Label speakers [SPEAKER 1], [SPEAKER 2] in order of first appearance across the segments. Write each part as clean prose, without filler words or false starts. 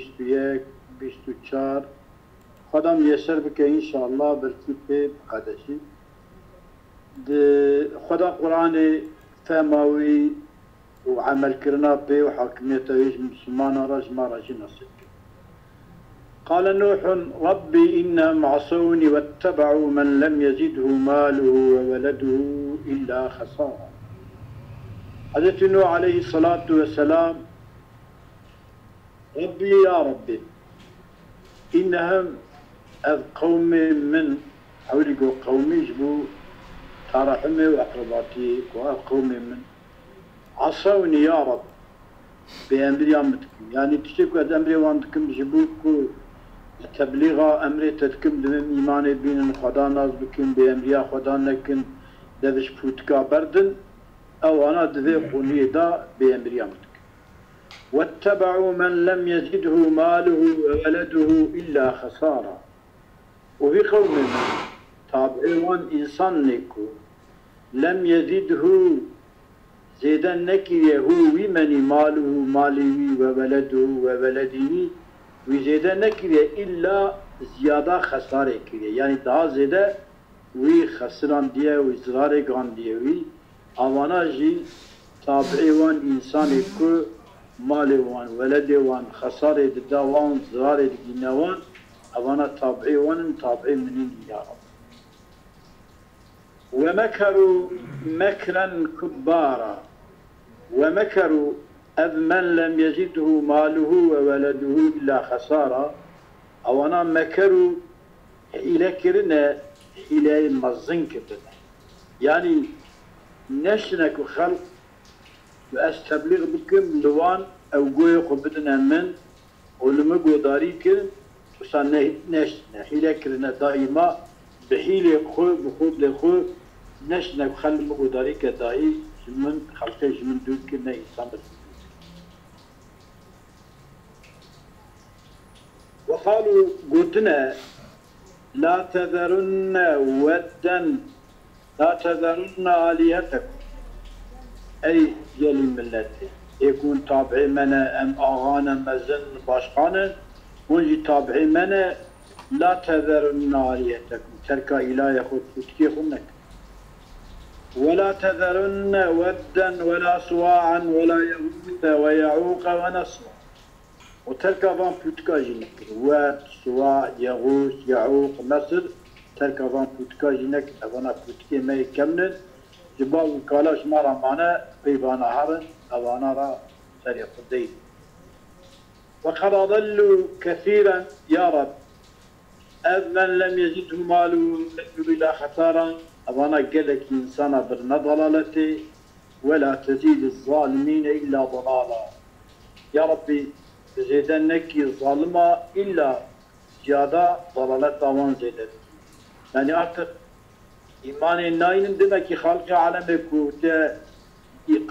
[SPEAKER 1] 21 24 خدام يسر بك إن شاء الله بالكتاب قدشي خدا قرآن فهماوي وعمل كرنا به وحاكميته يجمع سمانا رجما رجنا سك قال نوح ربي إنهم عصوني واتبعوا من لم يزده ماله وولده إلا خسارة. حضرت نوح عليه الصلاة والسلام ربي يا ربي إنهم أذ قوم من حولي قومي جبو ترحمي وأقرباتي وقوم من عصوني يا رب بأمري أمتكم يعني تشتكوا أمري وأمتكم جبوكو تبليغ أمري تتكم دمم إيماني بين خدا ناز بكم بأمري خدا نكن دفش فوتكا بردن أو أنا دفي قوني دا بأمري أمتكم واتبعوا من لم يزده ماله وولده إلا خسارة. وفي قوم من تابعون إنسان نكو لم يزده زيدا نكيه ومن ماله ماله وولده وولده وزيدا نكيه إلا زيادة خسارة كيه يعني دا زيدا وي خسران ديه وزرار قان ديه وي أوانا جي تابعون إنسان نكو مالي وان ولدي وان خسارة داوان زرارة دينوان أوانا تابعي وان تابعي منين يا رب. ومكروا مكرا كبارا ومكروا أذ من لم يزده ماله وولده إلا خسارة أوانا مكروا إلى كرنا إلى مزن كرنا يعني نشنك خلق وأستبلغ بكم لوان أو قوي قبضنا من ولمقو داريكن وصان نشنا حيلة كرنا دائما بحيلة خو بخوب لخو نشنا بخل مقو داريك دائي جمن خلقه جمن دود كرنا إنسان بسيطة. وقالوا قلتنا لا تذرن ودا لا تذرن آلهتكم أي جل ملته يكون تابعي منا أم أغانا مزن باشقانا ونجي تابعي منا لا تذرن آلهتكم تركا إله يخد فتكي خنك ولا تذرن ودا ولا سواعا ولا يغوث ويعوق ونصرا وتركا فان فتكا جنك ود سواع يغوث يعوق نصر تركا فان فتكا جنك أفنا فتكي ما يكمل جبال وكالاش مارا معنا بيبانا هارن أوانا را سريق الدين. وقد أضلوا كثيرا يا رب أذ من لم يزده ماله إلا خسارا أوانا قلك إنسان برنا ضلالته ولا تزيد الظالمين إلا ضلالا. يا ربي زيدنك الظالمة إلا زيادة ضلالة وان زيدت يعني أعتقد إيمان ناين دمك خالق عالمك وتا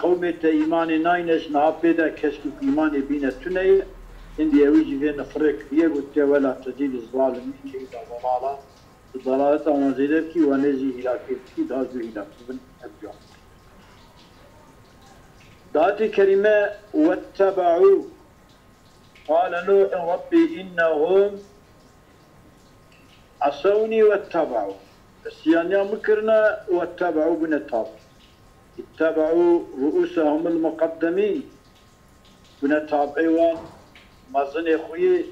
[SPEAKER 1] قومة إيمان ناينش نابدا كشف إيمان بين تنين عندي أوجي في نفرق فيه وتا ولا تزيد الظالمين إلا ضلالا الضلالة وانزيدك ونزي إلى كيف دازو إلى كيف أبجع. داتي كلمة واتبعوا قال نوح ربي إنهم عصوني واتبعوا بس يعني مكرنا واتبعوا بنتاب اتبعوا رؤوسهم المقدمين بنتابعوا مازن اخوي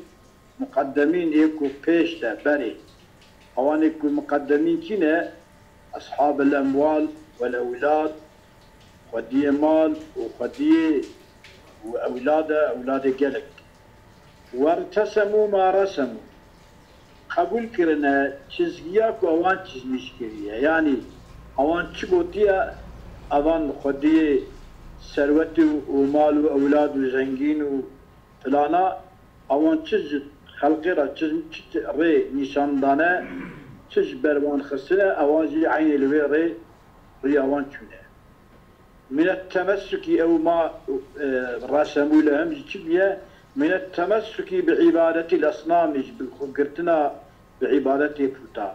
[SPEAKER 1] مقدمين يكو بيشتا بري اوان يكو مقدمين كنا اصحاب الاموال والاولاد خديه مال وخديه واولاده اولاد قلق وارتسموا ما رسموا قبول كرنا چیزگیاک و آوان چیز میشکریه یعنی آوان چی گوتیه آوان خودی ثروت و مال و اولاد و زنگین و فلانا آوان چیز خلقی را چیز ری نشان دانه چیز بروان خسنه آوان زی عین الوی ری آوان چونه من التمسك او ما رسموا لهم جتبيه من التمسك بعبادة الأصنام بالخقرتنا بعبادة فتا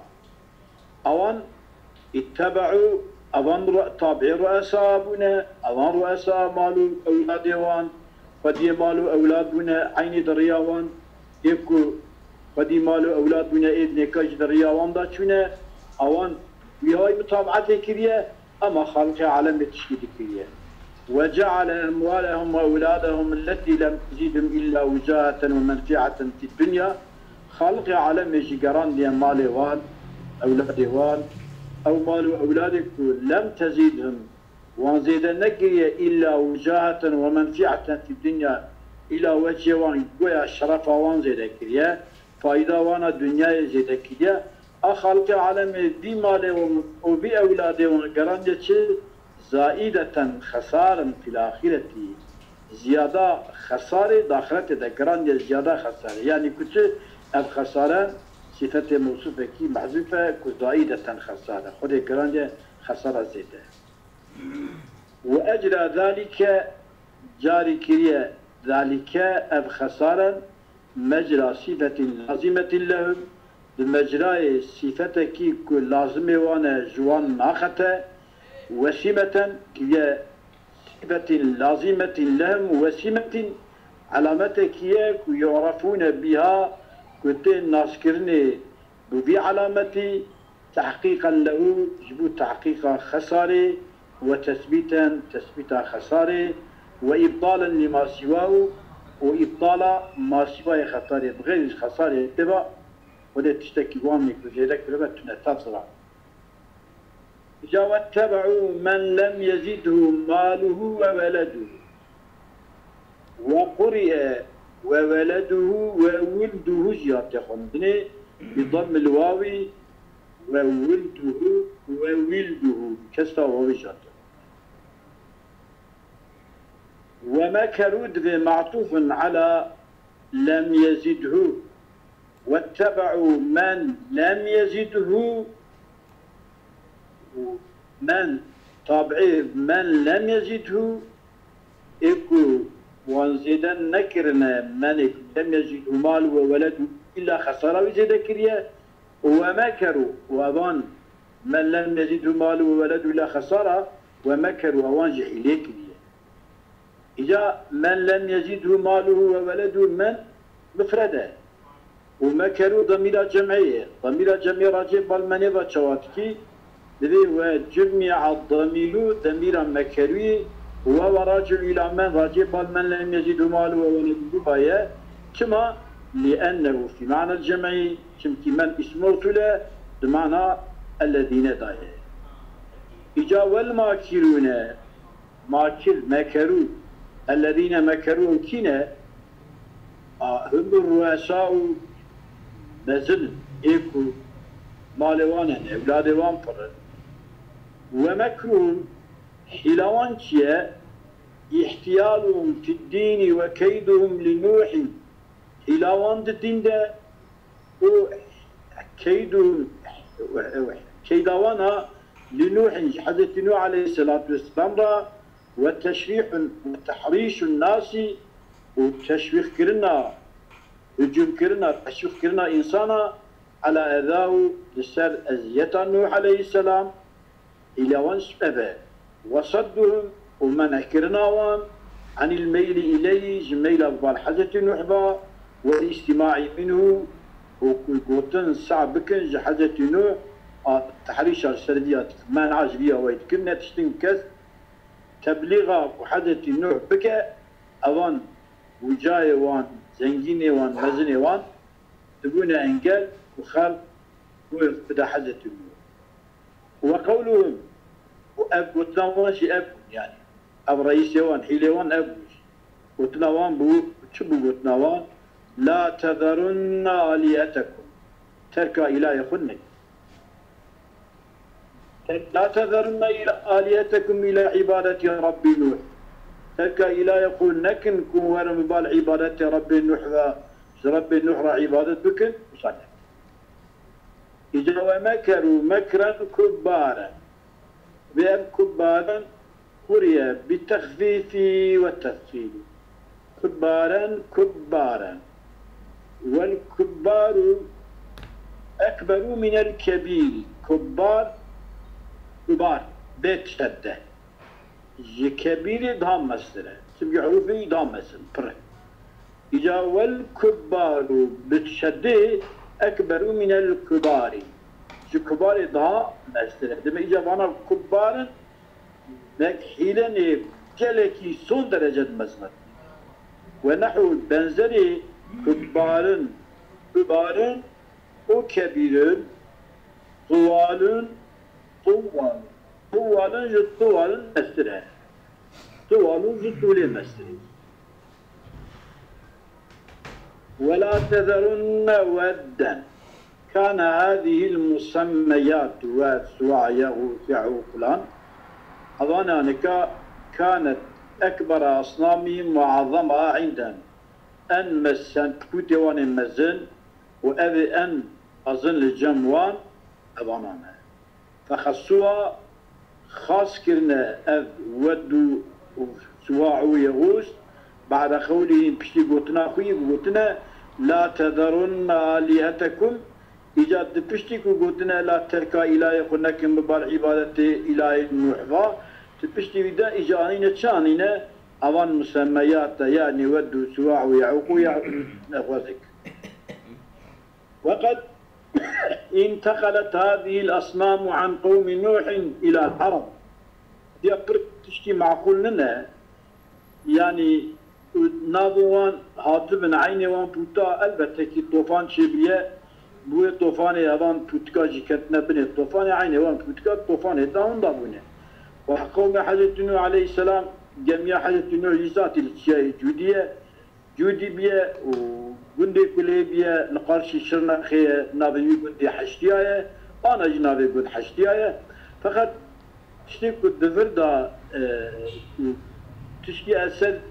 [SPEAKER 1] أوان اتبعوا أوان تابع رؤساء أبونا أوان رؤساء مالو أولادوان خدي مالو أولاد بنا عيني درياوان يكو خدي مالو أولاد بنا إيد نكاج درياوان دا شونا أوان وياي متابعة كريه أما خلق عالم تشكيل كريه وجعل أموالهم وأولادهم التي لم تزيدهم إلا وجاهة ومنفعة في الدنيا خلق عالم جيران دي مال وان أولاد وان أو مال أولادك لم تزيدهم وزيد نقية إلا وجاهة ومنفعة في الدنيا إلى وجه وان قويا شرف وان زيد كريا فإذا وانا الدنيا زيد كريا أخلق عالم دي مال وبأولاد وان قران دي زائدة خسارا في الآخرة زيادة خسارة داخلة دكران زيادة خسارة يعني كنت الخسارة صفة موصوفة كي محذوفة كزائدة خسارة خد كران خسارة زيادة وأجرى ذلك جاري كريا ذلك الخسارة مجرى صفة لازمة لهم بمجرى صفة كي كل لازمة وانا جوان ناخته وسمة كي صفة لازمة لهم وسمة علامة كي يعرفون بها كنت الناس كرني بذي علامة تحقيقا له جبو تحقيق خسارة وتثبيتا خسارة وإبطالا لما سواه وإبطال ما سواه خسارة بغير خسارة تبع وده تشتكي وامنك وجيدك ربطنا تطلع واتبعوا من لم يزده ماله وولده وقرئ وولده وولده جات خندني بضم الواو وولده كسر واو جات ومكروا معطوف على لم يزده واتبعوا من لم يزده من طابعه من لم يزده اكو وانزيدا نكرنا من لم يزده مال وولده الا خساره وزيد كريه ومكروا واظن من لم يزده مال وولده الا خساره ومكروا وانجح اليك اذا من لم يزده ماله وولده من مفرده ومكروا ضمير جمعيه ضمير جمعيه راجع بالمني وشواتكي وجمع الضمير ضمير مكروي وهو راجع إلى من راجع من لم يزد ماله وولده بايا كما لأنه في معنى الجمع كم من اسمه له بمعنى الذين دايا إجا والماكرون مكروا الذين مكروا كنا هم الرؤساء نزل إيكو مالوانا أولاد وانفرد ومكرون حلوان كيا احتيالهم في الدين وكيدهم لنوح حلوان الدين ده وكيدهم كيدوانا لنوح حضرت نوح عليه الصلاة والسلام وتشريح وتحريش الناس وتشويخ كرنا هجوم كرنا تشويخ كرنا إنسانا على أذاه لسر أزية نوح عليه السلام إلى وانسبه وصدهم ومنع كرناوان عن الميل إليه جميل أفضل حزة نوح والاستماع منه وقوتن صعبكن جحزة نوح تحريش السرديات ما نعاش بيها ويد كنا تشتنكس تبليغا وحزة نوح بك أوان وجاي وان زنجيني وان مزني وان تقول انقل وخال وبدا حزة النور وقولهم وأب وتناوانش أب يعني أب رئيس يوان حيليوان أب وتناوان بو تشبو وتناوان لا تذرن آليتكم ترك إلى يخنك لا تذرن آليتكم إلى عبادة رب نوح ترك إلى يقول نكن كون ورم بال عبادة رب نوح رب نوح عبادة بكن وصلح إذا ومكروا مكرا كبارا بأب كبارا قرئ بالتخفيف والتثقيل كبارا والكبار أكبر من الكبير كبار بيت شدة كبير دام مصدره سبق حروفي دامسن بره إجا والكبار بتشدي أكبر من الكبار شو كبار ضها مستر دم إجا وانا كبار مكحيلن كلكي صون درجة مسمر ونحو بنزري كبار وكبير طوال طوال مستر طوال جطول مستر ولا تذرن ودا كان هذه المسميات وسواع فلان أظن كانت أكبر أصنامهم وأعظمها عندهم أن مسن كوتوان مزن وأذي أن أظن الجموان أظننا فخصوها خاص كرنا أذ ودو سواع يغوص بعد قولهم بشتي قوتنا خوي قوتنا لا تذرن آلهتكم إجاد بشتي قوتنا لا تركا إلهي خنكم ببال عبادة إلهي المحفى تبشتي بدا إجانين تشانين أوان مسميات يعني ودو سواع ويعوق ويعوذك وقد انتقلت هذه الأصنام عن قوم نوح إلى العرب دي تشتي معقول لنا يعني نابوان هاتبن عيني وان بوتا البته كي طوفان شبيه بوي طوفان يابان بوتكا جيكتنا بني طوفان عيني وان بوتكا طوفان داون دابونه وقوم حضرت نوح عليه السلام جميع حضرت نوح يسات الشيء جودي بيه وقندي كله بيه لقارش شرنا خي نابي قندي حشتيايه انا جنابي قند حشتيايه فقط تشتي كنت دفردا تشتي اسد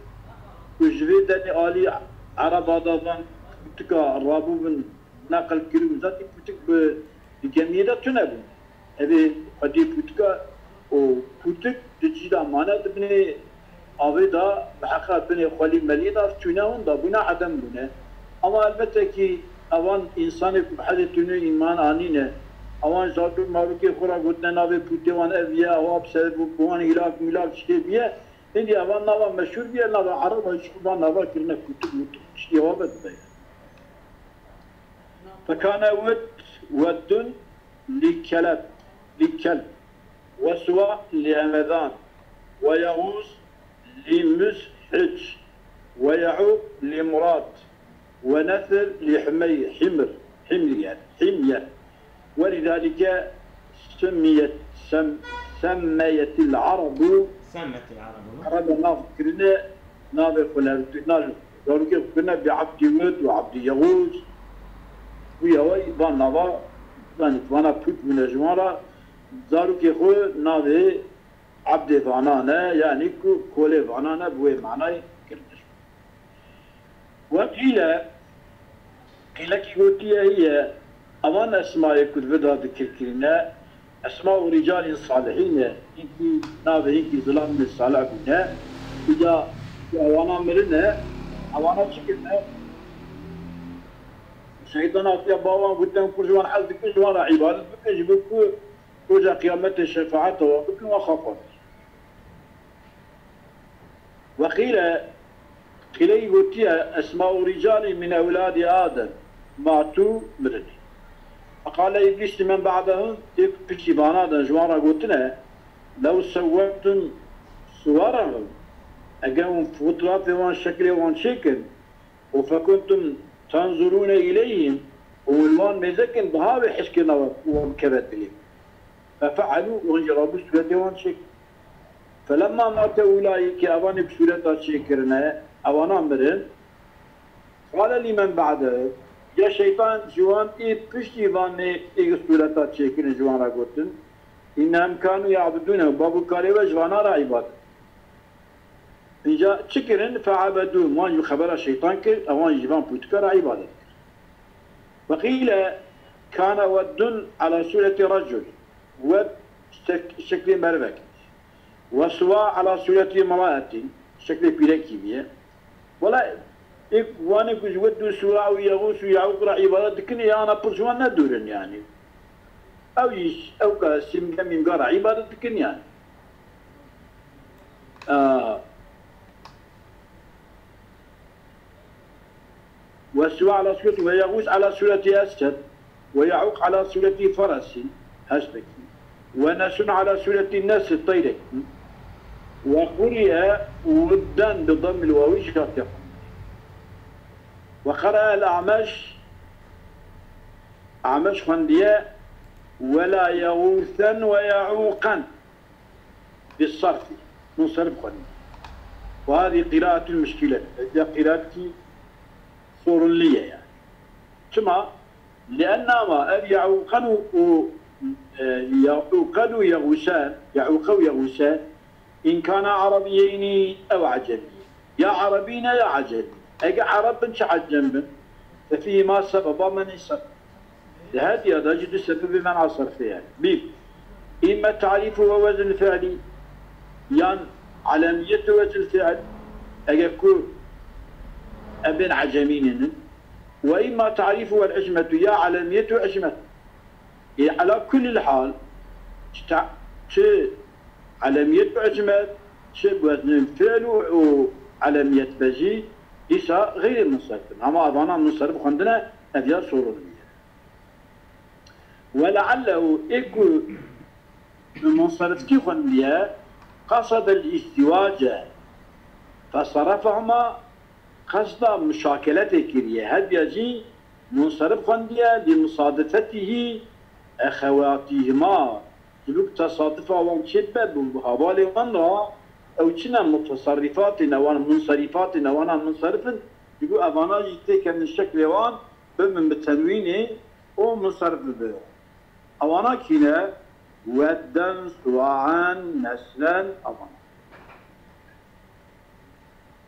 [SPEAKER 1] وجوي دني آلي عرب آدادان بوتكا رابو بن نقل كريم ذاتي بوتك بجميلة تنبو هذه قدي بوتكا و بوتك تجيدا مانا دبني آويدا بحقا بني خالي مليدا فتوناون دا بنا عدم بنا اما البته كي اوان انسان بحد تنو ايمان آنينه اوان زادو ماروكي خورا قدنا نابي بوتوان اويا اواب سبب بوان هلاك ملاك شتي بيه هندي اوان نابا مشهور بيه نابا عرب وشكوبان نابا كرنا كتب شتي وابد بيه فكان ود لكلب وسواء لأمذان ويغوص لمسحج ويعوق لمراد ونثر حمية ولذلك سميت العرب عرب نافكرنا نافكرنا كنا بعبد ود وعبد يغوص وياوي بان نافا وانا بوت من الجوارا زارو كي خو نافي عبد فانانا يعني كولي فانانا بوي معناي كرتش وقيل كي قلتي هي اوان اسماء كتبدا ذكرنا اسماء رجال صالحين انتي نافي انتي ظلام من الصالحين اذا اوانا مرنا اوانا شكلنا شيطانات يا بابا قدام كل جوان حد كل جوان عبادة بكش بكو وجا قيامة الشفاعة وبكو وخافت وقيل قلتي أسماء رجال من أولاد آدم ماتوا مرني فقال إبليس من بعدهم بكي بانادا جوارا قلتنا لو سويتم صورهم أقاموا فطرات وان شكل وان شكل وفكنتم تنظرون إليهم والوان مزكن بهاوي حشكنا ومكبت بهم ففعلوا وانجربوا سورة وان شكل فلما مات أولئك أواني بسورة شكرنا أوانا مرن قال لي من بعده يا شيطان جوان بشتي ظاني سورة شكرنا جوانا قلتن إنهم كانوا يعبدونه بابو كاري وجوانا عباد إنجا شكرن فعبدوا ما يخبر الشيطان كر أوان جبان بوتكر عبادة وقيل كان ود على سورة رجل ود شكل مربك وسواء على سورة امرأة شكل بيركيبية ولا وانا كنت ود سواء ويغوص ويعوق عبادة كني أنا برجوان ندورن يعني أو كاسم كمين قرع عبادة كني يعني واستوى على سورة ويغوث على سورة أسد ويعوق على سورة فرس هشتك ونسن على سورة الناس الطيرة وقرئ ودا بضم الواو شاطئ وقرأ الأعمش أعمش خندية ولا يغوثا ويعوقا بالصرف منصرف خندية وهذه قراءة المشكلة هذه قراءتي صور لي يعني ثم لأنما يعوقا يعوقا ويغوثان يعوقا ويغوثان إن كان عربيين أو عجمي يا عربيين يا عجمي أجا عرب عجم ففيه ما سبب من السبب لهذه نجد السبب بمعنى صرفها بيف إما تعريف ووزن فعلي يعني علامية وزن الفعل أجاكون أبن عجمين وإما تعريف والعجمة يا علامية وعجمة على كل الحال علامية وعجمة وزن الفعل وعلامية بجي ليس غير منصرف أما أظن منصرف عندنا أبيات صورة ولعله إكو المنصرف كيف عندنا قصد الازدواج فصرفهما قصد مشاكلته كريه هل يجي منصرف عندنا لمصادفته أخواتهما تلوك تصادفها وانشبه بحوالي وانرا أو كنا متصرفاتنا وانا منصرفاتنا وانا منصرف يقول أبانا يتيك من الشكل وان بمن بالتنوين ومنصرف به أبانا كنا ودا سواعا نسلا أبانا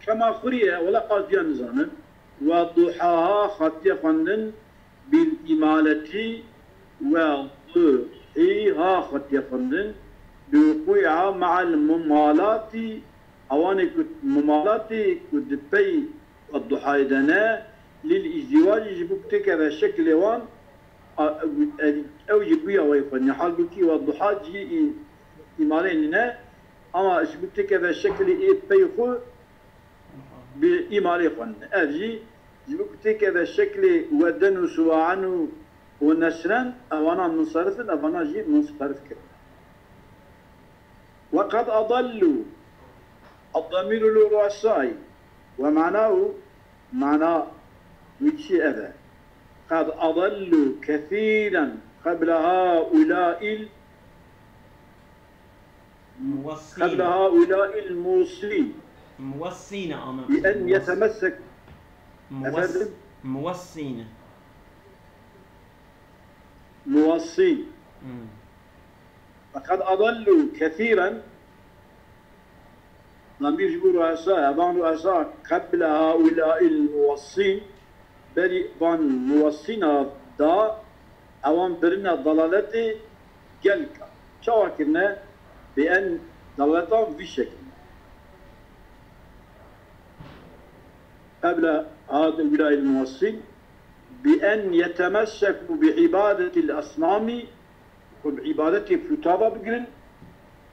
[SPEAKER 1] كما قرئ ولا قصدي نظاما وضحاها خطي خندن بالإمالة وضحيها خطي خندن بوقوعها مع الممالات أواني كنت ممالاتي كنت بي الضحايا دنا للإزدواج يجبوك تكذا الشكل وان أو يجبويا ويفن حالك والضحايا جي إمالين لنا أما يجبوك تكذا الشكل بيخو بإمالي فن أجي يجبوك تكذا الشكل ودن سواعا ونسرا أوانا منصرف أوانا جي منصرف كذا وقد أضلوا الضمير للرؤساء ومعناه معنى ويتشي أذى قد أضلوا كثيرا قبل هؤلاء الموصين
[SPEAKER 2] موصين
[SPEAKER 1] بأن يتمسك
[SPEAKER 2] موصين
[SPEAKER 1] موصين فقد أضلوا كثيرا لم يجبوا رؤساء أبان رؤساء قبل هؤلاء الموصين بل بان موصين دا أوان برنا ضلالتي جلك شاكرنا بأن ضلالتهم في شكل قبل هؤلاء الموصين بأن يتمسكوا بعبادة الأصنام وبعبادته فتابة بقرن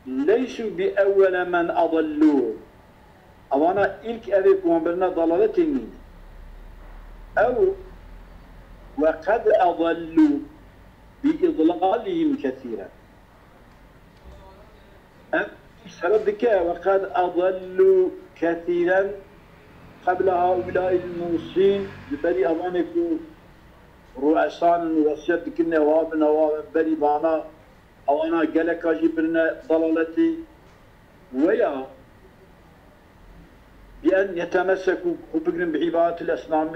[SPEAKER 1] ليسوا بأول من أضلوه أوانا إلك أذيك وانبرنا ضلالة مين أو وقد أضلوا بإضلالهم كثيرا السبب بك وقد أضلوا كثيرا قبل هؤلاء الموصين ببري أظانكو رؤسان وسيد كنا نواب بري بانا أوانا قلقا جبرنا ضلالتي ويا بأن يتمسكوا وبقرن بعبادة الأصنام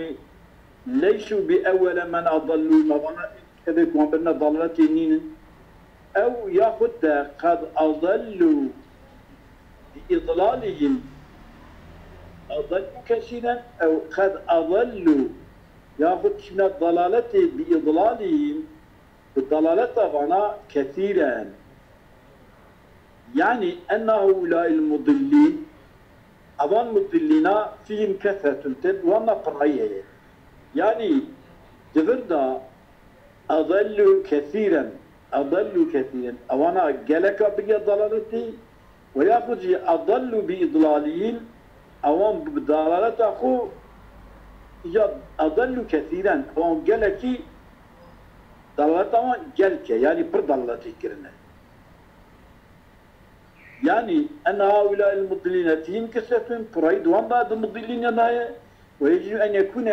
[SPEAKER 1] ليسوا بأول من أضلوا مظانا كذلك وانبرنا ضلالتي نين أو ياخد قد أضلوا بإضلالهم أضلوا كثيرا أو قد أضلوا ياخد من الضلالة بإضلالهم بالضلالة طبعا كثيرا يعني أن هؤلاء المضلين أظن مضلين فيهم كثرة وانا قرية يعني جبردا أضلوا كثيرا أوانا قلقا بقى ضلالتي وياخد أضلوا بإضلالهم أوان بضلالة أخو إجا أضل كثيرا وان جلكي ضلتهم جلك يعني بردلتي كرنا يعني أن هؤلاء المضلين تهم كثرة بريد وان بعد المضلين ويجب أن يكون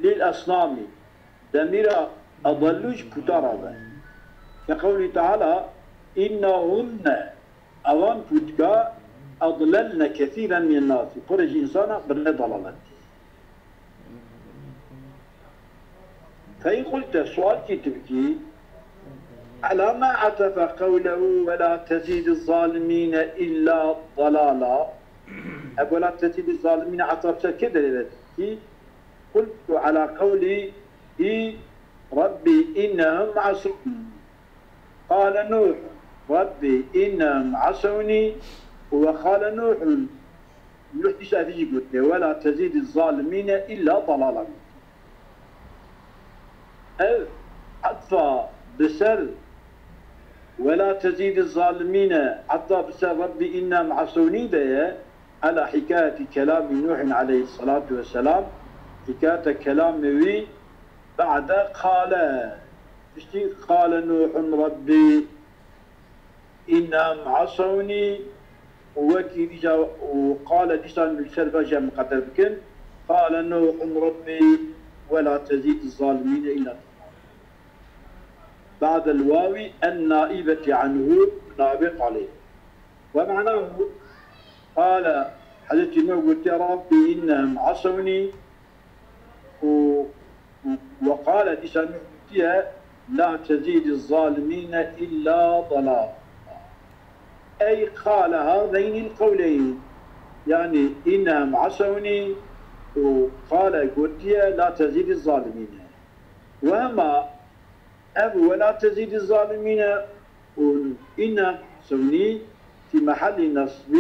[SPEAKER 1] للأصنام ضمير أضلوش كتارا كقوله تعالى إنهن أوان فتكا أضللن كثيرا من الناس فرج إنسانا بلا ضلالات فإن قلت سؤال تبكي على ما عطف قوله ولا تزيد الظالمين إلا ضلالا ولا تزيد الظالمين عطفت كذا قلت على قولي ربي إنهم عصوني قال نوح ربي إنهم عصوني وقال نوح تسافي قلت ولا تزيد الظالمين إلا ضلالا عطفا بسر ولا تزيد الظالمين عطفا بسر ربي إنهم عصوني ده على حكاية كلام نوح عليه الصلاة والسلام حكاية كلام نوح بعد قال نوح ربي إنهم عصوني وقال لسان السلفة مقدر بكم قال نوح ربي ولا تزيد الظالمين إلا بعد الواو النائبة عنه نابق عليه ومعناه قال حديث نوح قلت يا ربي إنهم عصوني وقال لسان لا تزيد الظالمين إلا ضلال أي قال هذين القولين يعني إنهم عصوني وقال قلت لا تزيد الظالمين وهما ولا تزيد الظالمين إن عصوني في محل نصب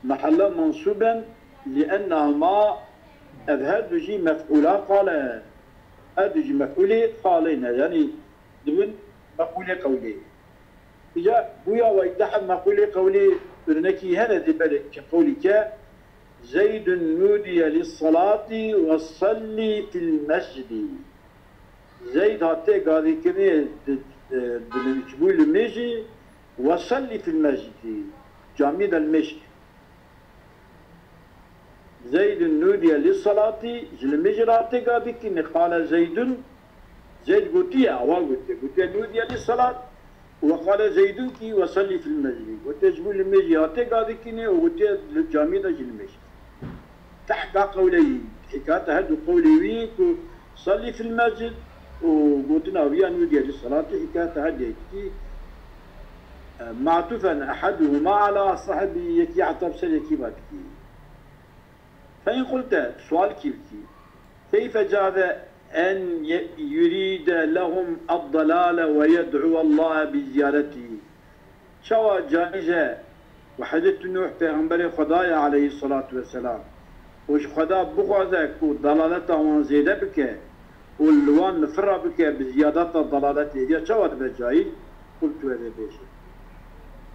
[SPEAKER 1] محل منصوبا لأنهما أذهب جي مفعولا قال أدج مفعولي قالين يعني ضمن مقولة قولي إذا بويا ويدحم مقولة قولي برنكي هنا ذبالك كقولك زيد نودي للصلاة وصلي في المسجد زيد هاتي قاضي كني بالجبول المجي وصلي في المسجد جامد المشي زيد نودي للصلاة المجرات قاضي كني قال زيد قلتي أول قلتي نودي للصلاة وقال زيد كي وصلي في المسجد قلت جبول المجي هاتي قاضي كني وقلت جامد المشي تحت قولي حكاية هذا قولي ويك صلي في المسجد وقلتنا ويا نودي للصلاة حكاية هذا معطوفا أحدهما على صاحبي يكي عطب سلكي باتكي فإن قلت سؤال كيف جاز أن يريد لهم الضلال ويدعو الله بزيارته شوى جائزة وحدث نوح پیغمبر خدايا عليه الصلاة والسلام وش خدا بغضك ودلالته وانزيده بك واللوان مفرة بك بزيادة ضلالته يا شوى بجائز قلت هذا بيشي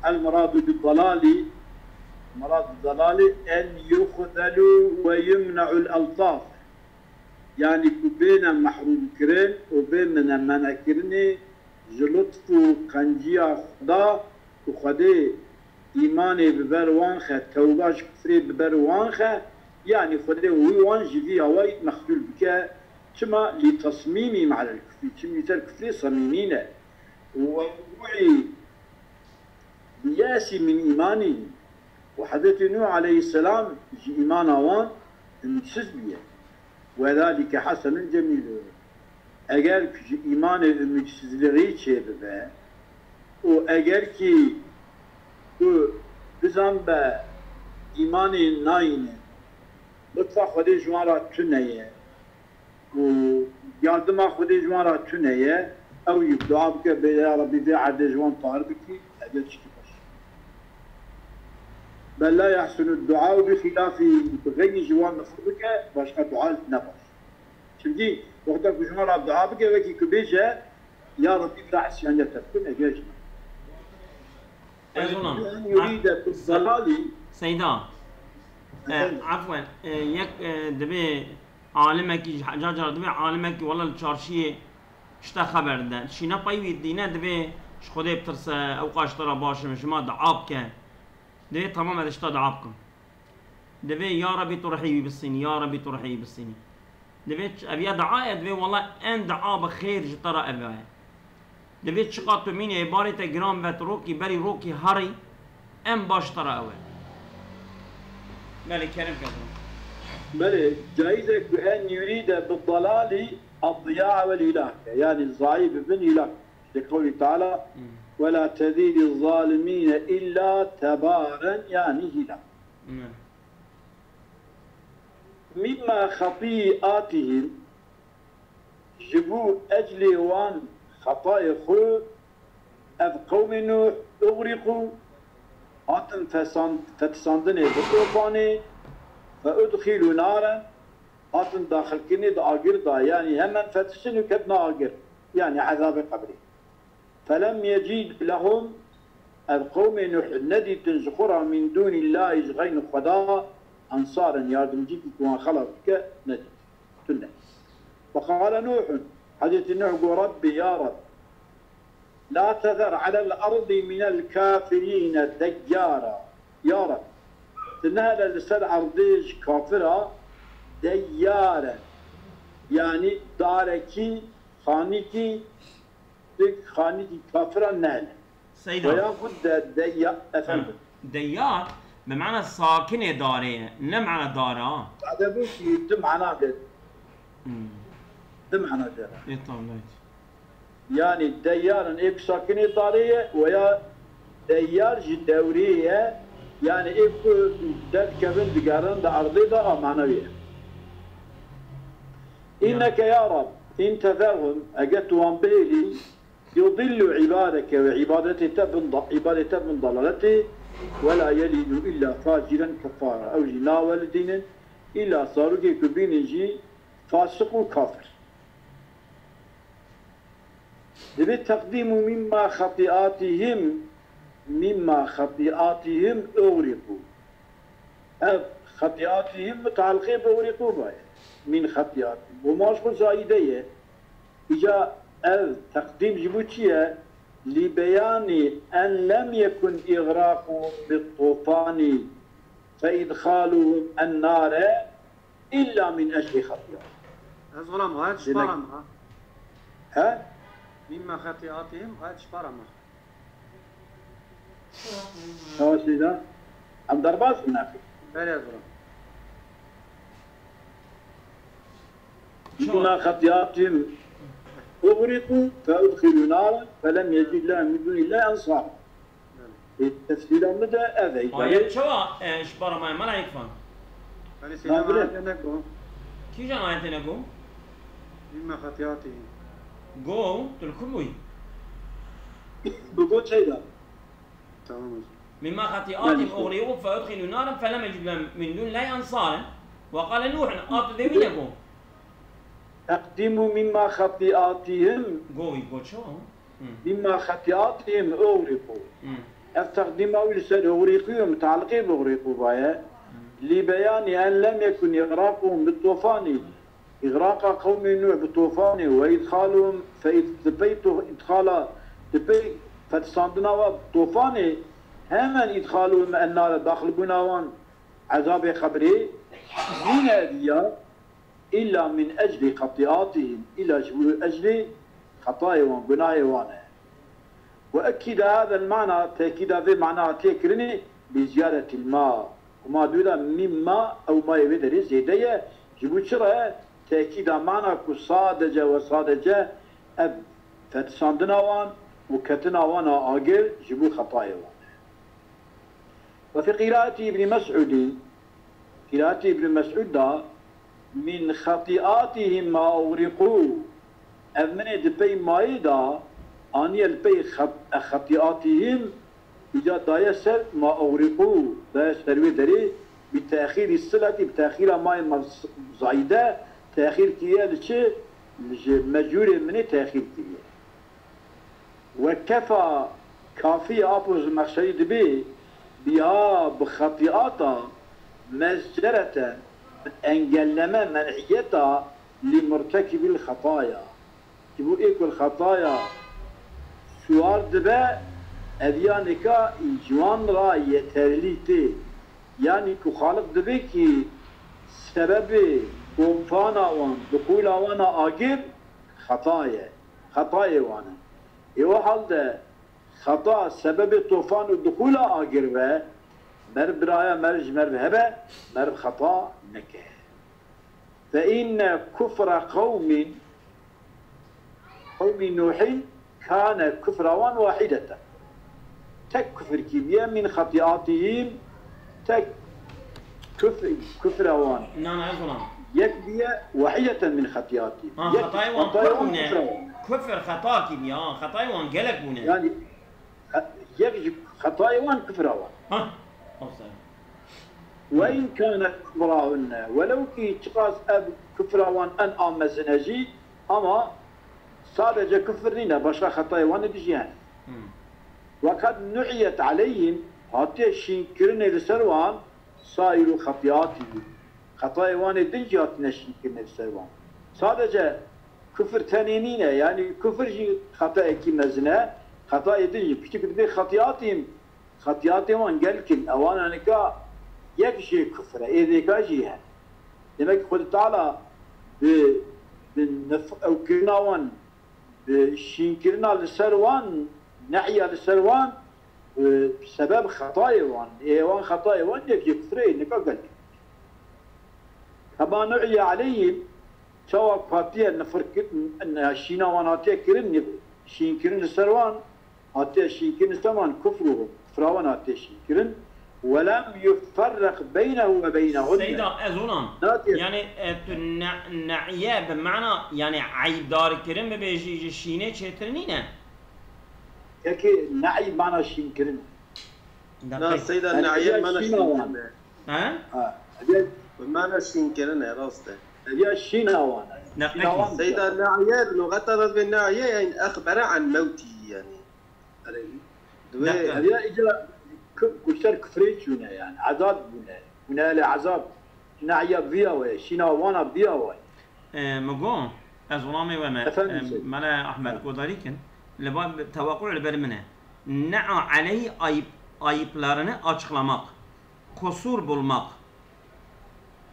[SPEAKER 1] المراد بالضلال مراد الضلال أن يخذلوا ويمنعوا الألطاف يعني بين محروم كرين وبين من منع كرني جلطف قنجيا خدا وخدي إيماني ببروانخة توباش كفري ببروانخة يعني خدي ويوان جدي هواي مخلول بك كما لتصميمي مع الكفري كما الكفري صميمين ووعي بياسي من إيماني وحدث نوح عليه السلام جي إيمان وان مجسزبية وذلك حسن جميل اگر جي إيمان مجسزلغي چه ببه و اگر كي بزن به إيمان ناين لطفا خودي جوان تنية و ياردما خودي جوان تنية او يبدعا بك يا ربي في عرض جوان طاهر بكي اگر چكي بل لا يحسن الدعاء بخلاف غير جوان مفروضك باش الدعاء نباش شمدي وقتك جوان الدعاء بك وكي كبيجة يا ربي بلا عصيان يتبكن اجاجنا
[SPEAKER 2] أن
[SPEAKER 1] يريد بالضلال
[SPEAKER 2] سيدا عفوا يك دبي عالمك جاجر دبي عالمك والله الشارشيه شتا خبر ده شي نباي دينا دبي ش خدي بترس اوقاش ترى باش مش ما دعابك دبي تمام هذا شتا دعابكم دبي يا ربي ترحيبي بالصيني يا ربي ترحيبي بالصيني دبي ابي دعاء دبي والله ان دعاء بخير ترى ابي دبي شقات مين عباره جرام بتروكي بري روكي هاري ام باش ترى اول مالك كريم كذا
[SPEAKER 1] بلى جائزة بأن يريد بالضلال الضياع والهلاك يعني الضعيف بن هلاك لقوله تعالى ولا تزيد الظالمين إلا تبارا يعني هلاك مما خطيئاتهم جبوا أجل وان خطايا خو أذ قوم نوح أغرقوا هاتن فتساندني بالطوفاني فأدخلوا نارا هاتن داخل كني دا آجر دا يعني هم فتشن وكبنا آجر يعني عذاب قبري فلم يجد لهم القوم نوح ندي تنزخرا من دون الله غين خدا أنصارا ياردم جيك وان خلقك ندي تنة فقال نوح حديث نوح قال ربي يا رب لا تذر على الأرض من الكافرين ديارا يا رب تنهل لسر أرضيش كافرة ديارا يعني داركي خانيكي خانيكي كافرة نهل
[SPEAKER 2] سيدنا
[SPEAKER 1] ويأخذ ديار أفهم
[SPEAKER 2] ديار بمعنى ساكنة دارية لا معنى دارة
[SPEAKER 1] هذا بوشي دم عناقد دم عناقد
[SPEAKER 2] ايه طبعا
[SPEAKER 1] يعني ديار إيك ساكنة دارية ويا ديار دورية يعني إيك دل كبن بقارن دا أرضي دا معنوية إنك يا رب إن تذرهم أجتهم بيلي يضل عبادك وعبادته من ضلالته ولا يلد إلا فاجرا كفارا أو لا والدين إلا صاروا كبين جي فاسق وكافر بالتقديم مما خطيئاتهم أغرقوا خطيئاتهم متعلقة بأغرقوا باي من خطيئاتهم وما أشغل زائدية إجا التقديم جبوتية لبيان أن لم يكن إغراقهم بالطوفان فإدخالهم النار إلا من أجل خطيئاتهم.
[SPEAKER 3] أظلم هاد شبرم
[SPEAKER 1] ها؟
[SPEAKER 3] مما خطيئاتهم هاد شبرم.
[SPEAKER 1] هو سيدا عم درباس منافق.
[SPEAKER 3] بلى أظلم.
[SPEAKER 1] مما خطيئاتهم أغرقوا فأدخلوا نارا فلم يجد لهم من دون الله أنصار. التفسير مدى أذى.
[SPEAKER 2] آية شو شبارة ما لا يكفن.
[SPEAKER 3] بلى سيدا ما عندنا
[SPEAKER 2] كيف جانا عندنا جو؟
[SPEAKER 3] مما خطيئاتهم.
[SPEAKER 2] جو تلكموي.
[SPEAKER 1] بقول سيدا.
[SPEAKER 3] تمام.
[SPEAKER 2] مما خطيئاتهم أغرقوا فأدخلوا نارا فلم يجد لهم من دون الله أنصارا وقال نوح أطذبين جو.
[SPEAKER 1] تقديم مما خطيئاتهم
[SPEAKER 2] جو شو؟
[SPEAKER 1] مما خطيئاتهم أغرقوا التقديم أول سنة أغرقوا متعلقين بأغرقوا بايا لبيان أن لم يكن إغراقهم بالطوفان إغراق قوم نوح بالطوفان وإدخالهم فتصندنا بالطوفان هما إدخالهم النار داخل بناوان عذاب قبري من هذه إلا من أجل خطيئاتهم إلا أجل خطاياهم وجنايهم وأكد هذا المعنى تأكيد هذا المعنى تكرني بزيادة الماء وما دون مما أو ما يبدر زيدية جبوا شرع تأكيد معنى كصادجة وصادجة أب فتساندنا وان وكتنا وانا آجر جبوا خطاياهم وفي قراءة ابن مسعود قراءة ابن مسعود من خطيئاتهم ما أغرقوا أمن دبي مايدا أني البي خطيئاتهم إذا دايسر ما أغرقوا دايسر ودري بتأخير الصلاة بتأخير ماء زايدة تأخير كيا لشيء مجور من تأخير كيا وكفى كافي أبوز مخشيد به بها بخطيئاتا مزجرة engelleme men'iyeta limurtekibil hataya. Ki bu ekul hataya suar dibe evyanika civan ra yeterliydi. Yani ku halık dibe ki sebebi kumfana wan dukula wana agir hataya wana. O halde hata sebebi tufanı dukula agir ve mer biraya mer hebe mer hata neke. Fe inne kufra kavmin Nuhin kâne küfravan vahideten. Tek küfür kibiye min hatiyatihim tek küfravan.
[SPEAKER 2] نعم يا زلمة.
[SPEAKER 1] يكبية واحدة من خطيئاتهم.
[SPEAKER 2] خطايا وان كفر خطا كيميا خطايا وان قالك بنا.
[SPEAKER 1] يعني يجب خطايا وان كفراوان.
[SPEAKER 2] ها.
[SPEAKER 1] وإن كانت كفراهن ولو كي تقاس أب كفراوان أن أمزنجي أما sadece küfrine başka hatayı var diyeceğin. Fakat nu'iyet aleyhim hatta şinkirin edservan sairu hatiyati. Hatayı var edince hatine şinkirin edservan. Sadece küfür teniniyle yani küfür hata ekimezine hata edince küçük bir hatiyatım var gelkin avanika yek şey küfre edekaji. Demek ki Kudüs Teala أو كناوان شينكرنا للسروان نعيا للسروان بسبب خطايوان ايوان خطايوان يك يكفرين نقل كما نعي عليهم سواء فاتيا نفرق ان شيناوان هاتيا كرن شينكرن للسروان هاتيا شينكرن للسروان كفرهم كفراوان هاتيا شينكرن ولم يفرق بينه وبينهن.
[SPEAKER 2] سيدا أزولان يعني نعيا بمعنى يعني عيب دار كرم بيجي شينة شترنينه.
[SPEAKER 1] يكي نعي معنى شين كرم.
[SPEAKER 3] لا سيدا نعيا معنى شين كرم.
[SPEAKER 2] ها؟
[SPEAKER 3] بمعنى شين كرم راسته.
[SPEAKER 1] يا شيناوان.
[SPEAKER 3] سيدا نعيا لغة بالنعيا يعني أخبر عن موتي يعني.
[SPEAKER 1] هذا إجا كشتر كفري شونه يعني عذاب بنا لعذاب نعيا بيا وي شينا وانا بيا وي
[SPEAKER 2] مقوم أزولامي وما ملا أحمد كوداريكن لباب توقع البرمنة نعى عليه ayıplarını açıklamak, kusur bulmak.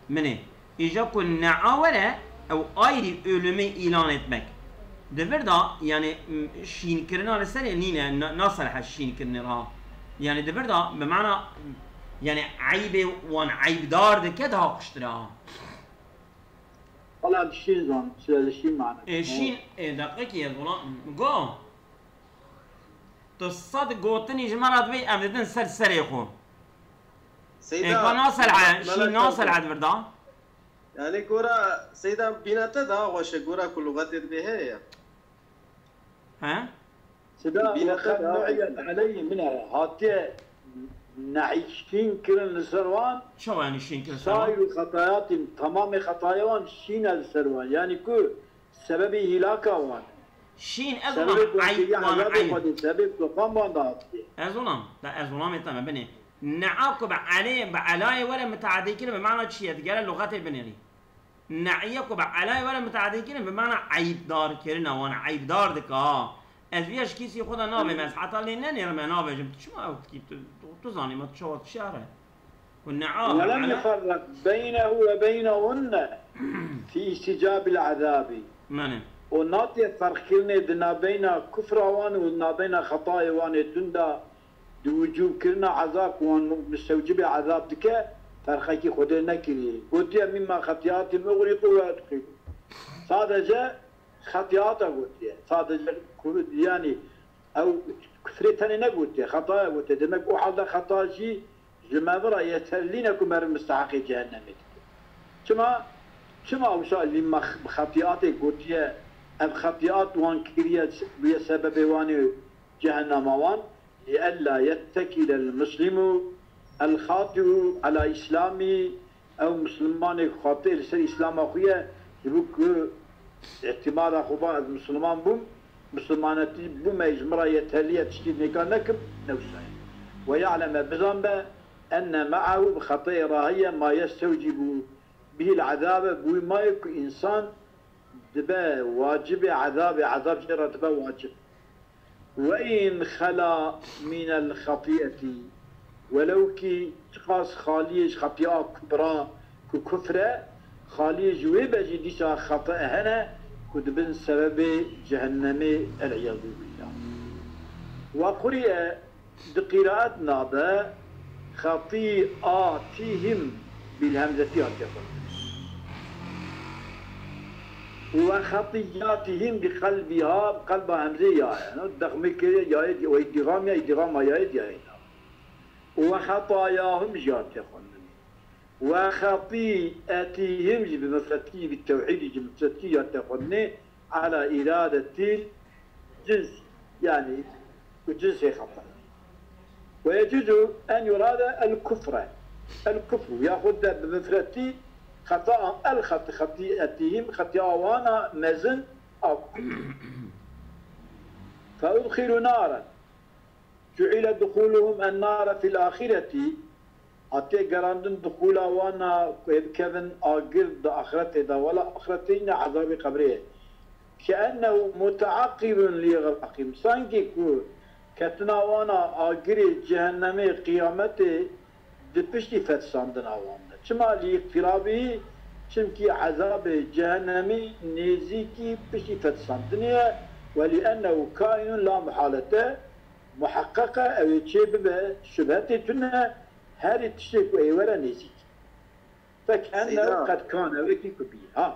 [SPEAKER 2] Mene, icabı naavere ev ayrı ölümü ilan etmek. Devir da yani şinkirine alesene nine nasıl ha şinkirine ra. Yani devir da bimana yani ayıbe wan ayıbdar de keda akıştıra.
[SPEAKER 1] Valla bir şey zan, söyle şey mana.
[SPEAKER 2] Şin dakika ya buna go. تصد قوتني جمرات بي أبداً سر يخو.
[SPEAKER 3] سيدا.
[SPEAKER 2] كان ناصل على شيء ناصل على بردا.
[SPEAKER 3] يعني كورا سيدا بيناته دا وش كورا كل لغات بها.
[SPEAKER 2] ها؟
[SPEAKER 1] سيدا بيناته نوعية علي منها هاتي نعيشين كرن السروان.
[SPEAKER 2] شو يعني شين كرن السروان؟
[SPEAKER 1] سائر خطايات تمام خطاياوان شين السروان يعني كو سببي هلاكا وان.
[SPEAKER 2] شين أزولام عيب وانا عيب
[SPEAKER 1] سبب طوفان باندات
[SPEAKER 2] أزولام لا أزولام يتم بني نعاقب عليه بعلاي ولا متعدي كده بمعنى شيء تقال اللغات البنيري نعيقب عليه ولا متعدي كده بمعنى عيب دار كرنا وانا عيب دار دكا أزويش كيسي خدا نابي مس حتى لنا نرمى نابي جبت شو ما كيف تزاني ما تشوت شارع والنعاق
[SPEAKER 1] ولم يفرق بينه وبينهن في استجاب العذاب
[SPEAKER 2] مانه
[SPEAKER 1] وناتي فرقيني دنا بين كفر وان ونا بين خطايا وان دندا دوجوب كرنا عذاب وان مستوجب عذاب دك فرقي خدنا كري قلت مما خطيات مغرق وادخل صادجه خطيات قلت صادجه يعني او كفرتني نقولت خطايا قلت دمك واحد خطا شيء جماعه يتلينكم مستحق جهنم كما وشا اللي خطيات قلت اب خطيئات وان كريا بسبب وان جهنم وان لئلا يتكل المسلم الخاطئ على اسلامي او مسلمان خاطئ لسر اسلام اخويا يبوك اعتماد اخوبا المسلمان بوم مسلمانتي بوم يجمرا يتهليه تشكيل نكانكم نوساي ويعلم بذنبه ان معه بخطيئه راهيه ما يستوجب به العذاب بوي ما يكو إنسان دبا واجب عذاب جرى دبا واجب. وإن خلا من الخطيئة ولو كي تقاس خاليج خطيئة كبرى ككفرة خاليج ويبجي ديشا خطأ هنا كدبن سبب جهنم العياذ بالله. وقرئ بقراءة نابا خطيئاتهم بالهمزة يقول وخطياتهم بقلبها بقلب همزة يعني الدغمك يايد ويدغام يايد وخطاياهم جات يقول وخطيئتهم بمفاتيح بالتوحيد بمفاتيح يقول على إرادة الجنس يعني الجنس خطأ. ويجوز أن يراد الكفر يأخذ بمفاتيح خطأ خطيئتهم خطيئوانا مزن أو فأدخلوا نارا جعل دخولهم النار في الآخرة أتي قراندن دخولا وانا كذن آقرد آخرته دا ولا آخرتين عذاب قبره كأنه متعقب لغرقهم سانكي كو كتنا وانا آقرد جهنمي قيامته دبشتي فتساندن وانا چما ليقترابه چمكي عذاب جهنمي نيزيكي بشتي فتساندنية ولأنه كائن لا محالته محققة أو يتشبه شبهته تنها هاري تشيك وإيورا نيزيك فكأنه قد كان وكي كبير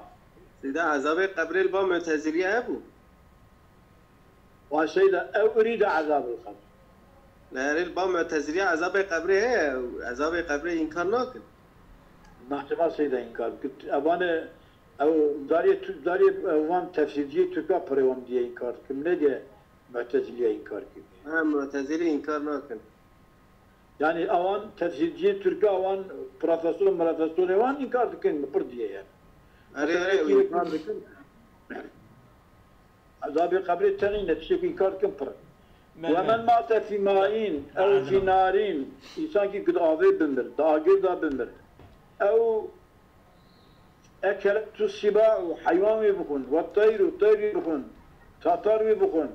[SPEAKER 3] سيدا عذاب قبر البا معتزلية أبو
[SPEAKER 1] وسيدا أو أريد عذاب القبر
[SPEAKER 3] لا البا معتزلية عذاب قبره عذاب قبره إنكار ناكن
[SPEAKER 1] ما احتمال سيدا إنكار كنت أبانا أو داري وان تفسيرجي تركا بريوان دي إنكار كم ندي معتزلية إنكار كم
[SPEAKER 3] معتزلي إنكار ناكن
[SPEAKER 1] يعني اوان تفسيرجي تركا اوان بروفيسور اوان انكار دكن برديه يعني
[SPEAKER 3] اري
[SPEAKER 1] عذاب القبر الثاني نتشك انكار كم بر ومن مات في ماء او في نار انسان كي قد اوي بمر داغير دا بمر او اكلت السباع حيوان يبخن والطير يبخن تطر يبخن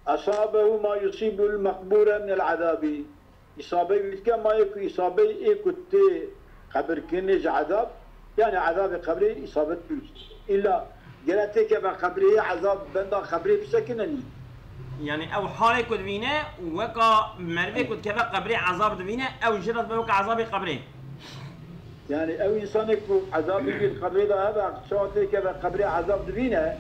[SPEAKER 1] اصابه ما يصيب المقبور من العذاب إصابة يتكا ما يكو إصابة إيكو تي قبر كنج عذاب يعني عذاب قبري إصابة بيوت إلا قلتك بقبري عذاب بندا قبري بسكنني
[SPEAKER 2] يعني أو حالي كد بينا وكا مرفي كد كذا قبري عذاب دبينا أو جرد بوكا عذاب قبري
[SPEAKER 1] يعني أو إنسان يكو عذاب القبري ده هذا شواتك بقبري عذاب دبينا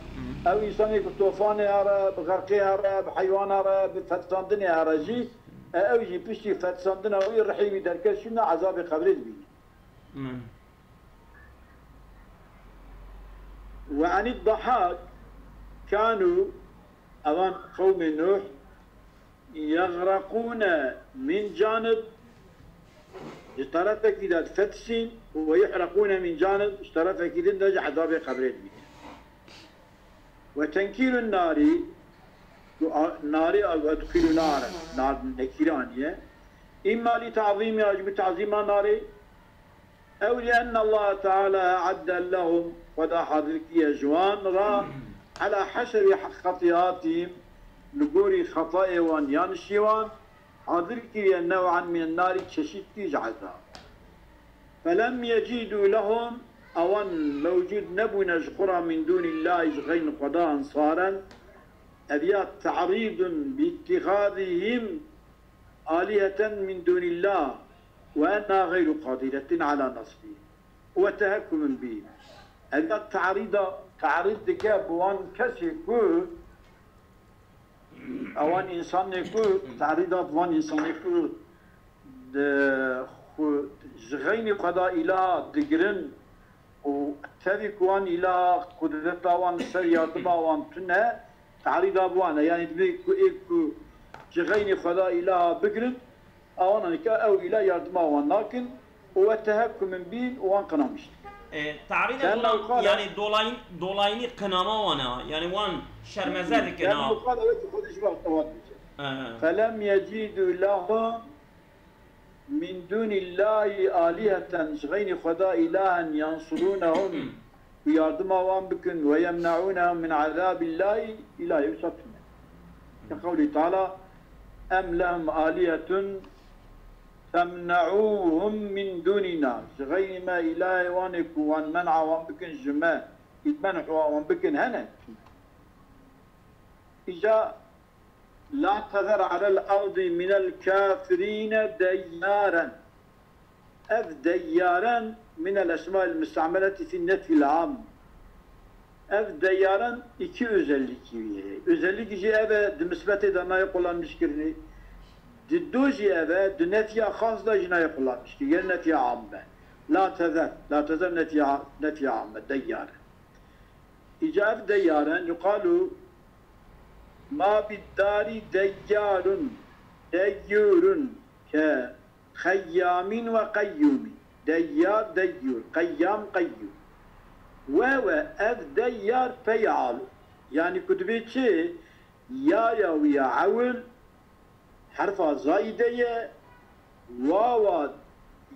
[SPEAKER 1] أو إنسان يكو طوفان يارا بغرقي يارا بحيوان يارا بفتان دنيا يارا جي أو يجي بيشتي فتساندنا ويرحيم يدركز شنو عذاب قبري دبينا وعن الضحاك كانوا أوان قوم نوح يغرقون من جانب اشترط كده فتسين ويحرقون من جانب اشترط كده درجة عذاب قبري دبينا وتنكيل النار ناري أو أدخل نارا نار نكيرانية إما لتعظيم يجب تعظيم ناري أو لأن الله تعالى عد لهم ودا حضرك يجوان را على حسب خطيئاتهم لقوري خطائي وان يانشيوان حضرك نوعا من النار تششد عذاب فلم يجدوا لهم أوان موجود نبو نجقرا من دون الله غين قضاء أنصارا أبيات تعريض باتخاذهم آلهة من دون الله وأنها غير قادرة على نصبه وتهكم به أبيات تعريض دكاب وان كسي كو أوان إنسان يكو تعريضات وان إنسان يكو غين قضاء إله دقرن وتذك وان إله قدرتا وان سرياطبا وان تنه تعريض أبوانا يعني تبيكو إيكو جغيني خدا إله بقرن أوانا نكا أو إله يردما وان وتهكم من بين وان قنامش
[SPEAKER 2] تعريض يعني دولايني قناما وانا يعني وان شرمزة ذكنا
[SPEAKER 1] يعني قال خدش وقت فلم يجدوا لهم من دون الله آلهة شغين خدا إلها ينصرونهم ويردم وان بكن ويمنعونهم من عذاب الله إلى يوسفنا كقوله تعالى أم لهم آلهة تمنعوهم من دوننا شغين ما إله وانك وان منع وان بكن جماع يتمنعوا وان بكن هنا إجا لا تذر على الأرض من الكافرين ديارا أف ديارا من الأسماء المستعملة في النفي العام أف ديارا iki özelliği. Özellik işi eve demesbete danaya kullanmışkirni. Diddoji eve dünetiya khas da jinaya kullanmışkir. Yer netiya amme. La tezer netiya amme diyara. İcab diyaran yukalu ما بالدار ديار ديور كخيام وقيوم ديار ديور قيام قيوم اف ديار فيعال يعني كتبتشي يا ويا عول حرفها زايدة واوا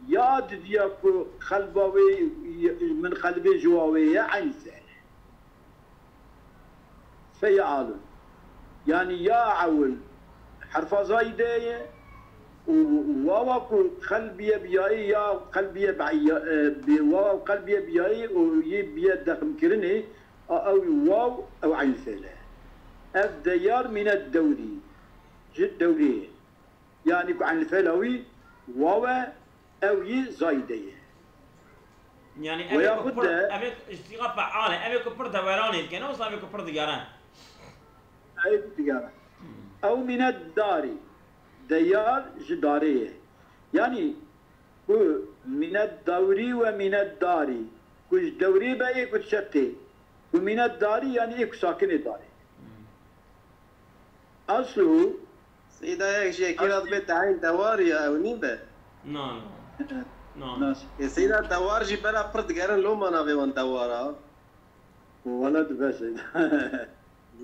[SPEAKER 1] يا دياكو خلبوي من خلبي جواوي عين فيعال يعني يا عول حرف زايدة وواو قلبي بياي يا قلبي بعيا بواو قلبي بياي ويبيا دخم كرني أو واو أو عين ثلاثة الديار من الدوري جد دوري يعني عن الفلوي واو أو ي زايدة
[SPEAKER 2] يعني أبيك اشتغال فعالة أبيك برد وراني كنا وصل أبيك برد جاران
[SPEAKER 1] أي تجارة أو من الدار ديار جدارية يعني هو من الدوري ومن الداري كش دوري بأي كش شتى ومن الداري يعني إيه ساكن الداري أصله
[SPEAKER 3] سيدا هيك شيء كذا بتعين دواري أو نيبة
[SPEAKER 2] نعم
[SPEAKER 3] نعم سيدا دوار جي بلا برد جارن لو ما نبي وان دوارا
[SPEAKER 1] ولد بس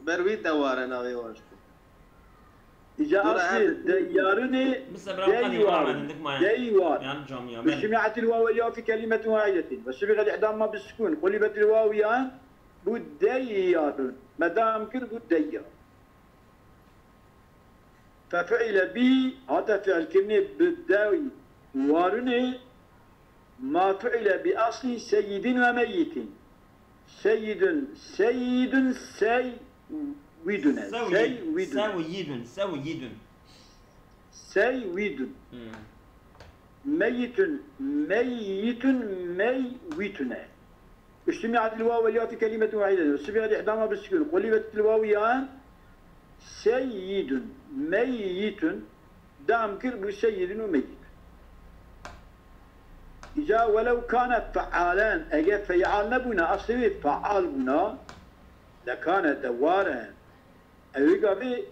[SPEAKER 3] بروي دوارة ناوي واشتو
[SPEAKER 1] إجا أصل ديارني ديوار بشمعة الواو والياء في كلمة واحدة وسبغ الإعدام ما بالسكون قلبت الواو يان بديار مدام كل بديار ففعل بي هذا فعل كلمة بداوي وارني ما فعل بأصل سيد وميت سيد ويدن سيد ميت ميتنا اجتمعت الواو والياء في كلمة واحدة وسبغت إحداهما بالسكون قلبت الواو يان سيد ميت دام كرب سيد وميت إذا ولو كانت فعالان أجا فعال نبنا أصلي فعال بنا لكان دوارا أيقا بي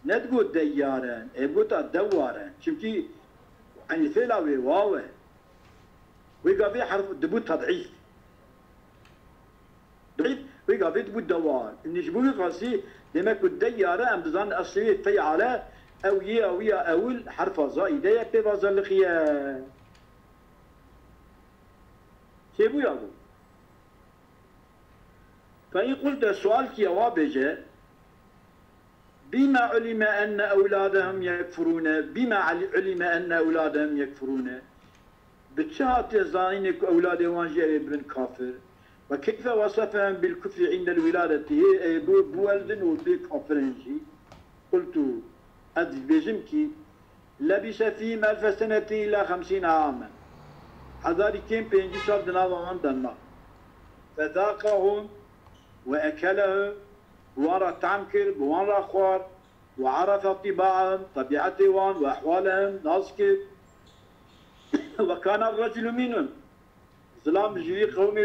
[SPEAKER 1] ندقو ديارا أيقوتا دوارا شمكي عن الفيلا واوا ويقا بي حرف دبو تضعيف ضعيف ويقا بي دبو دوار النجبوي قاسي لما كنت ديارا أم بزان أصلي فعالا أو يا أول حرف زائدة ببازا لخيا سيبو يابو فإن قلت السؤال كي جوابه بما علم أن أولادهم يكفرون بما علم أن أولادهم يكفرون بتشات يزانينك أولاد وانجي ابن كافر وكيف وصفهم بالكفر عند الولادة هي بولد وبكفرنجي قلت أدري بجمكي لبس فيهم 1000 سنة إلى 50 عاما حضاري كين بينجي سال دناوا عندنا فذاقهم وأكلهم ورا تعمكر بوان خوار وعرف طباعهم طبيعتهم وأحوالهم ناسكب وكان الرجل منهم ظلام جري قوم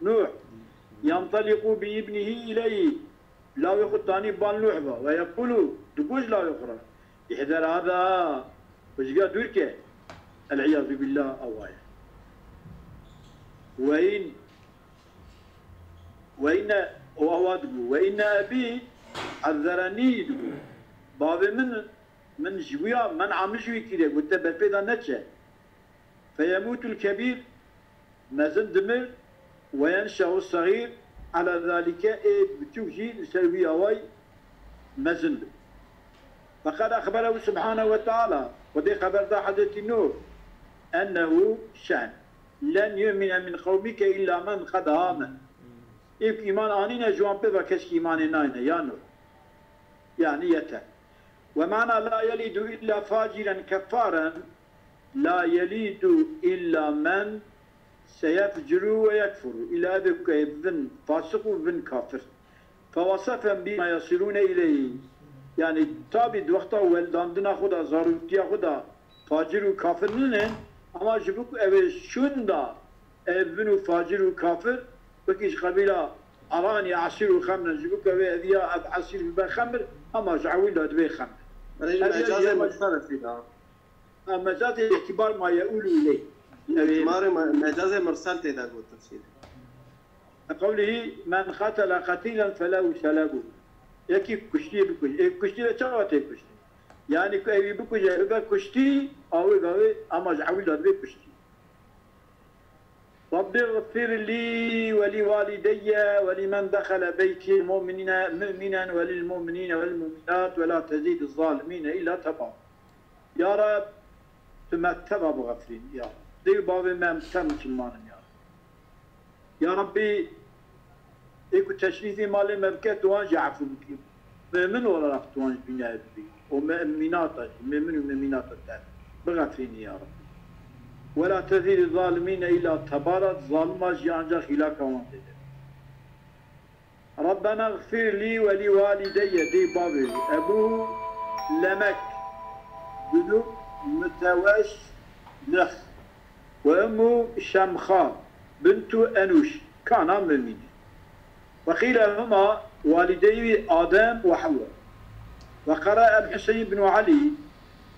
[SPEAKER 1] نوح ينطلق بابنه إليه لا يأخذ ثاني بان لعبة ويقول دقوش لا يقرأ يحذر هذا وشقا دوركه العياذ بالله أوايا وإن أبي حذرني باب من من جويا من عامل جوي كده قلت بالبيدا نتشا فيموت الكبير مازن دمر وينشأ الصغير على ذلك بتوجي لسلوي أواي مازن. فقد أخبره سبحانه وتعالى ودي خبر ذا حضرة نوح أنه شأن لن يؤمن من قومك إلا من قد آمن. إيك إيمان آنينا جوان بيبا كشك إيمان ناينا يا نوح يعني يتا. ومعنى لا يلد إلا فاجرا كفارا لا يلد إلا من سيفجر ويكفر إلى ذلك ابن فاسق وابن كافر. فوصفا بما يصلون إليه يعني تابد وقتا ولداندنا خدا ضرورتيا خدا فاجر وكافر ننن أما جبوك أبي شندا ابن فاجر وكافر بكيش قبيلة أراني عصير وخمر جبوك أبي أذياء عصير بخمر أما جعوين له أدبي خمر.
[SPEAKER 3] مجاز مرسل فيها.
[SPEAKER 1] مجاز اعتبار ما يقول إليه.
[SPEAKER 3] مجاز مرسل تدا قلت تفسير.
[SPEAKER 1] قوله من قتل قتيلا فله سلبه. يكي كشتي بكشتي كشتي بتشاوته كشتي. يعني كأي بكشتي كشتي أو غيره أما جعوين له أدبي كشتي. رب اغفر لي ولوالدي ولمن دخل بيتي مؤمنا وللمؤمنين والمؤمنات ولا تزيد الظالمين إلا تبعا. يا رب تمتبع بغفرين يا رب دي بابي ما متمش المانم يا رب. يا ربي إيكو تشريفي مالي مبكات وانجا عفو بكي مؤمن ولا رفت وانجا بنيا بي ومؤمنات مؤمن ومؤمنات بغفرين يا رب. ولا تزيد الظالمين إلا تبارت ظالما جانجا خلاك وانجا. ربنا اغفر لي ولوالدي دي بابي أبوه لمك بدو متواش نخ وأمه شمخاء بنت أنوش كانا مؤمنين. وقيل هما والدي آدم وحواء. وقرأ الحسين بن علي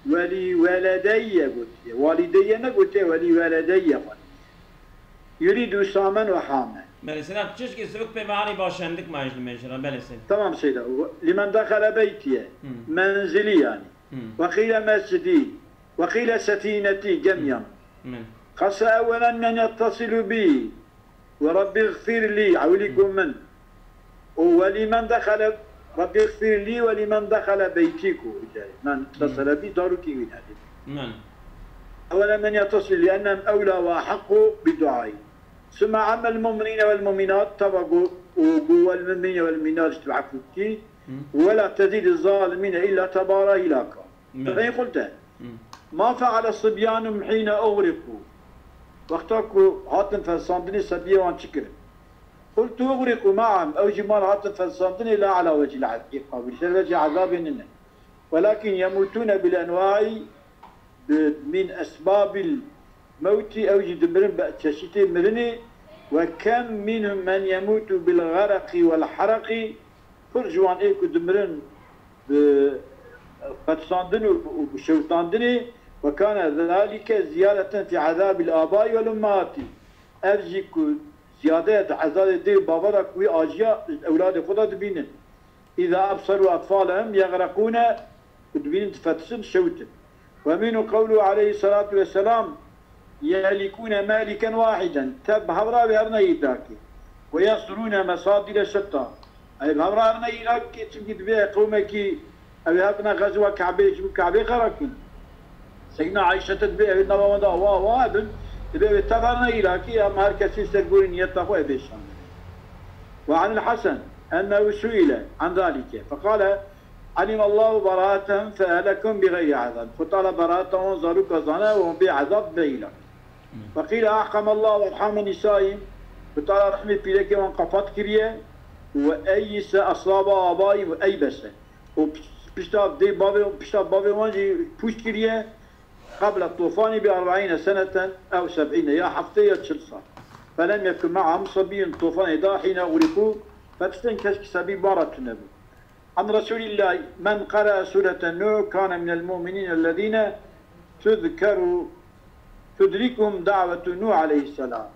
[SPEAKER 1] ولولدي قلت والدي نقلت ولولدي يريد ساما وحاما.
[SPEAKER 2] بله سيدا تشكي سبك بمعني باشندك ما يجل مجرى بله سيدا.
[SPEAKER 1] تمام سيدا لمن دخل بيتي منزلي يعني. وقيل مسجدي وقيل سفينتي جميعا. خص أولا من يتصل بي وربي اغفر لي عوليكم من ولمن دخل ربي اغفر لي ولمن دخل بيتيكو من اتصل بي داركي من هذه. أولا من يتصل لأنهم أولى وأحق بدعائي. ثم عم المؤمنين والمؤمنات طبقوا والمؤمنين والمؤمنات تبعكوكي ولا تزيد الظالمين إلا تبارا إلاكا. فإن قلت ما فعل الصبيان حين أغرقوا وقتاكو هاتن فالصندني سبيه وان شكر قلت أغرقوا معهم أو جمال هاتن فالصندني لا على وجه العقاب وجه عذاب إننا ولكن يموتون بالأنواع من أسباب الموت أو جدمرن بأتشاشيتي مرني وكم منهم من يموت بالغرق والحرق فرجوان إيكو دمرن فتصندن وشوطاندني وكان ذلك زيادة في عذاب الآباء والأمهات. أرجيكو زيادة عذاب دي بابرك وآجياء أولاد خدا دبينن إذا أبصروا أطفالهم يغرقون ودبينن فتسن شوتن. ومن قوله عليه الصلاة والسلام يهلكون مالكا واحدا تب هبرا بهرنا يداكي ويصدرون مصادر شتى أي بهبرا هرنا يداكي تمكي تبيع قومكي أبي هاتنا غزوة كعبة جبوا كعبة غرقين. سيدنا عائشة تبيع بدنا ومضى وابن تبيع تفرنا إلىكي أما هركسي سرقون يتقوى بيشان. وعن الحسن أنه سئل عن ذلك فقال علم الله براءتهم فأهلكهم بغير عذاب فطال براءتهم ظلوا كظنا وهم بعذاب بيلا. فقيل أحكم الله وارحم نسائهم فطال رحمة بيلك وانقفت كريه وأيس أصاب آبائهم وأيبس وبشتاب دي بابي وانجي بوش كريه قبل الطوفان ب40 سنة أو 70 يا حفتية شلصة فلم يكن معهم صبي الطوفان إذا حين أغرقوا فتستنكش سبي بارة النبي. عن رسول الله من قرأ سورة النور كان من المؤمنين الذين تدركهم دعوة نوح عليه السلام.